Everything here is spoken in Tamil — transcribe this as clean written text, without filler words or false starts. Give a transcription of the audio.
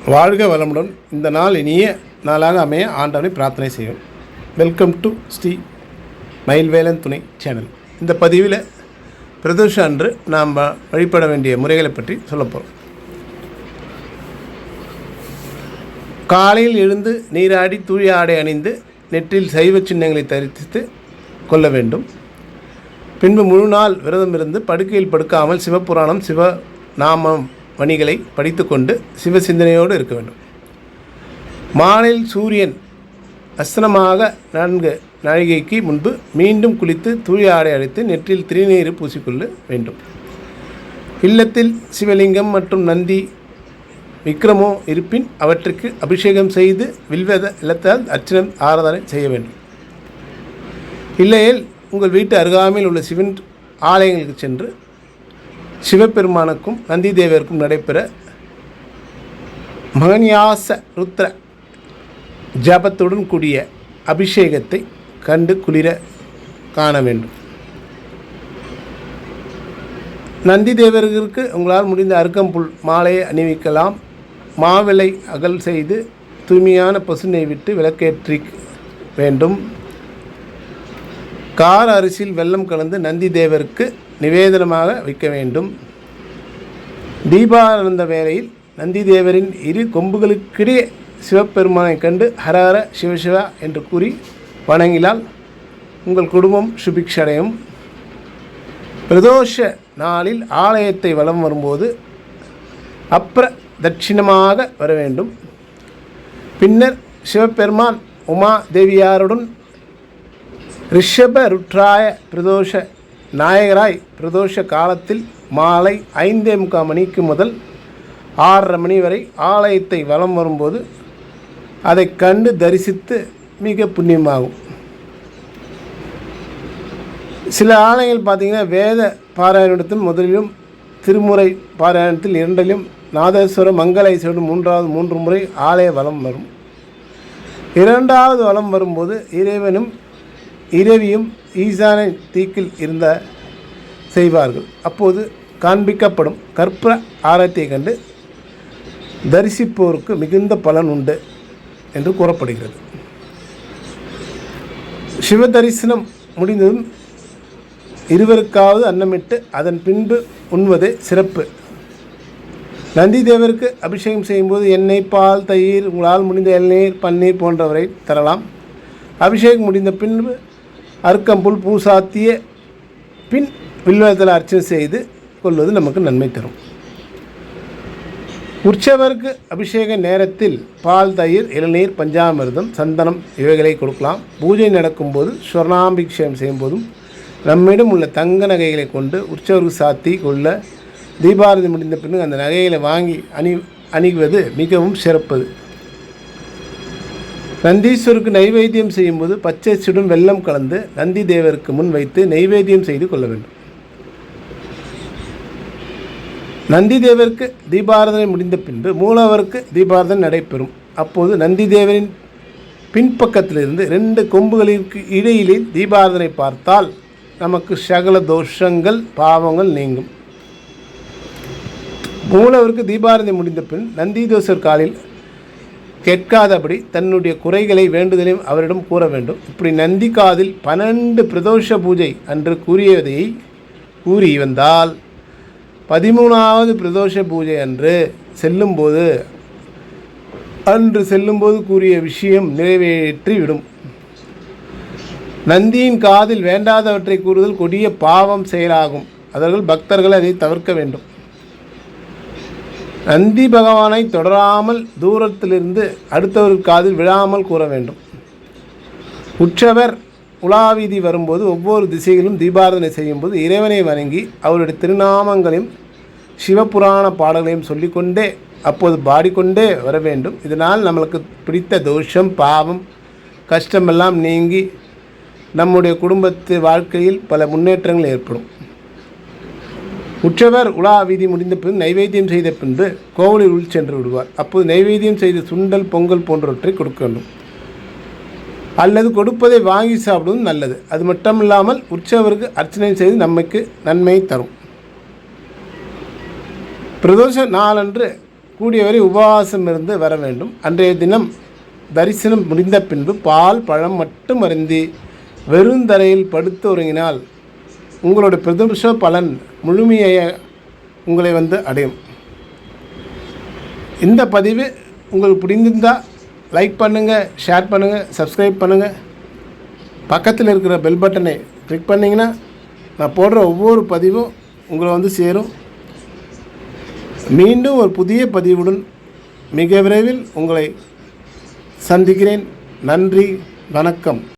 வாழ்க வளமுடன். இந்த நாள் இனிய நாளாக அமைய ஆண்டவனை பிரார்த்தனை செய்வோம். வெல்கம் டு ஸ்ரீ மயில்வேலன் துணை சேனல். இந்த பதிவில் பிரதோஷம் அன்று நாம் வழிபட வேண்டிய முறைகளை பற்றி சொல்ல போகிறோம். காலையில் எழுந்து நீராடி தூய ஆடை அணிந்து நெற்றில் சைவ சின்னங்களை தரித்து கொள்ள வேண்டும். பின்பு முழு நாள் விரதம் இருந்து படுக்கையில் படுக்காமல் சிவபுராணம் சிவநாமம் பணிகளை படித்து கொண்டு சிவ சிந்தனையோடு இருக்க வேண்டும். மாலையில் சூரியன் அஸ்தமனமாக 4 நாழிகைக்கு முன்பு மீண்டும் குளித்து தூய ஆடை அடித்து நெற்றில் திருநீர் பூசிக்கொள்ள வேண்டும். இல்லத்தில் சிவலிங்கம் மற்றும் நந்தி விக்கிரமோ இருப்பின் அவற்றுக்கு அபிஷேகம் செய்து வில்வத இல்லத்தால் அர்ச்சனை ஆராதனை செய்ய வேண்டும். இல்லையில் உங்கள் வீட்டு அருகாமையில் உள்ள சிவன் ஆலயங்களுக்கு சென்று சிவபெருமானுக்கும் நந்தி தேவருக்கும் நடைபெற மகன்யாச ருத்ர ஜபத்துடன் கூடிய அபிஷேகத்தை கண்டு குளிர காண வேண்டும். நந்தி தேவருக்கு உங்களால் முடிந்த அருகம்புல் மாலையை அணிவிக்கலாம். மாவிளை அகல் செய்து தூய்மையான பசுனை விட்டு விளக்கேற்றி வேண்டும். கார அரிசியில் வெல்லம் கலந்து நந்தி தேவருக்கு நிவேதனமாக வைக்க வேண்டும். தீபானந்த வேளையில் நந்தி தேவரின் 2 கொம்புகளுக்கிடையே சிவபெருமானை கண்டு ஹரஹர சிவசிவா என்று கூறி வணங்கினால் உங்கள் குடும்பம் சுபிக்ஷடையும். பிரதோஷ நாளில் ஆலயத்தை வலம் வரும்போது தட்சிணமாக வர வேண்டும். பின்னர் சிவபெருமான் உமா தேவியாருடன் ரிஷப ருத்ராய பிரதோஷ நாயகராய் பிரதோஷ காலத்தில் மாலை 5:45 மணிக்கு முதல் 6:30 மணி வரை ஆலயத்தை வலம் வரும்போது அதை கண்டு தரிசித்து மிக புண்ணியமாகும். சில ஆலயங்கள் பார்த்திங்கன்னா வேத பாராயணத்தில் முதலிலும் திருமுறை பாராயணத்தில் 2லும் நாதேஸ்வர மங்கள இசையோடு 3 முறை ஆலய வலம் வரும். 2வது வலம் வரும்போது இறைவனும் இரவியும் ஈசான தீக்கில் இருந்த செய்வார்கள். அப்போது காண்பிக்கப்படும் கற்பூர ஆரத்தை கண்டு தரிசிப்போருக்கு மிகுந்த பலன் உண்டு என்று கூறப்படுகிறது. சிவ தரிசனம் முடிந்ததும் இருவருக்காவது அன்னமிட்டு அதன் பின்பு உண்வதே சிறப்பு. நந்தி தேவருக்கு அபிஷேகம் செய்யும்போது எண்ணெய், பால், தயிர், உங்களால் முடிந்த இளநீர், பன்னீர் போன்றவரை தரலாம். அபிஷேகம் முடிந்த பின்பு அருக்கம்புல் பூசாத்திய பின் வில்வத்தில் அர்ச்சனை செய்து கொள்வது நமக்கு நன்மை தரும். உற்சவருக்கு அபிஷேக நேரத்தில் பால், தயிர், இளநீர், பஞ்சாமிர்தம், சந்தனம் இவைகளை கொடுக்கலாம். பூஜை நடக்கும்போது ஸ்வர்ணாபிஷேகம் செய்யும்போதும் நம்மிடம் உள்ள தங்க நகைகளை கொண்டு உற்சவருக்கு சாத்தி கொள்ள தீபாரதி முடிந்த பின் அந்த நகைகளை வாங்கி அணிவது மிகவும் சிறப்பது. நந்தீஸ்வருக்கு நைவேத்தியம் செய்யும்போது பச்சை சுடும் வெல்லம் கலந்து நந்தி தேவருக்கு முன் வைத்து நைவேத்தியம் செய்து கொள்ள வேண்டும். நந்தி தேவருக்கு தீபாராதனை முடிந்த பின்பு மூலவருக்கு தீபாராதனை நடைபெறும். அப்போது நந்தி தேவரின் பின்பக்கத்திலிருந்து 2 கொம்புகளிற்கு இடையிலே தீபாராதனை பார்த்தால் நமக்கு சகல தோஷங்கள் பாவங்கள் நீங்கும். மூலவருக்கு தீபாராதனை முடிந்த பின் நந்திதோசர் காலில் கேட்காதபடி தன்னுடைய குறைகளை வேண்டுதலையும் அவரிடம் கூற வேண்டும். இப்படி நந்தி காதில் 12 பிரதோஷ பூஜை அன்று கூறியதை கூறி வந்தால் 13வது பிரதோஷ பூஜை அன்று செல்லும்போது கூறிய விஷயம் நிறைவேற்றிவிடும். நந்தியின் காதில் வேண்டாதவற்றை கூறுதல் கொடிய பாவம் செயலாகும். அவர்கள் பக்தர்கள் அதை தவிர்க்க வேண்டும். நந்தி பகவானை தொடராமல் தூரத்திலிருந்து அடுத்தவர் காதில் விழாமல் கூற வேண்டும். உற்சவர் உலாவீதி வரும்போது ஒவ்வொரு திசையிலும் தீபாராதனை செய்யும்போது இறைவனை வணங்கி அவருடைய திருநாமங்களையும் சிவபுராண பாடல்களையும் சொல்லிக்கொண்டே அப்போது பாடிக்கொண்டே வர வேண்டும். இதனால் நம்மளுக்கு பிடித்த தோஷம், பாவம், கஷ்டமெல்லாம் நீங்கி நம்முடைய குடும்பத்து வாழ்க்கையில் பல முன்னேற்றங்கள் ஏற்படும். உற்சவர் உலா வீதி முடிந்த பின் நைவேத்தியம் செய்த பின்பு கோவிலில் உள் சென்று விடுவார். அப்போது நைவேத்தியம் செய்த சுண்டல், பொங்கல் போன்றவற்றை கொடுக்க வேண்டும். அல்லது கொடுப்பதை வாங்கி சாப்பிடுவது நல்லது. அது மட்டுமில்லாமல் உற்சவருக்கு அர்ச்சனை செய்து நமக்கு நன்மை தரும். பிரதோஷ நாளன்று கூடியவரை உபவாசம் இருந்து வர வேண்டும். அன்றைய தினம் தரிசனம் முடிந்த பின்பு பால் பழம் மட்டும் அருந்தி வெறுந்தரையில் படுத்து உறங்கினால் உங்களுடைய பிரதோஷ பலன் முழுமையாக உங்களை அடையும். இந்த பதிவு உங்களுக்கு பிடிந்திருந்தால் லைக் பண்ணுங்கள், ஷேர் பண்ணுங்கள், சப்ஸ்கிரைப் பண்ணுங்கள். பக்கத்தில் இருக்கிற பெல் பட்டனை கிளிக் பண்ணிங்கன்னா நான் போடுற ஒவ்வொரு பதிவும் உங்களை சேரும். மீண்டும் ஒரு புதிய பதிவுடன் மிக விரைவில் உங்களை சந்திக்கிறேன். நன்றி, வணக்கம்.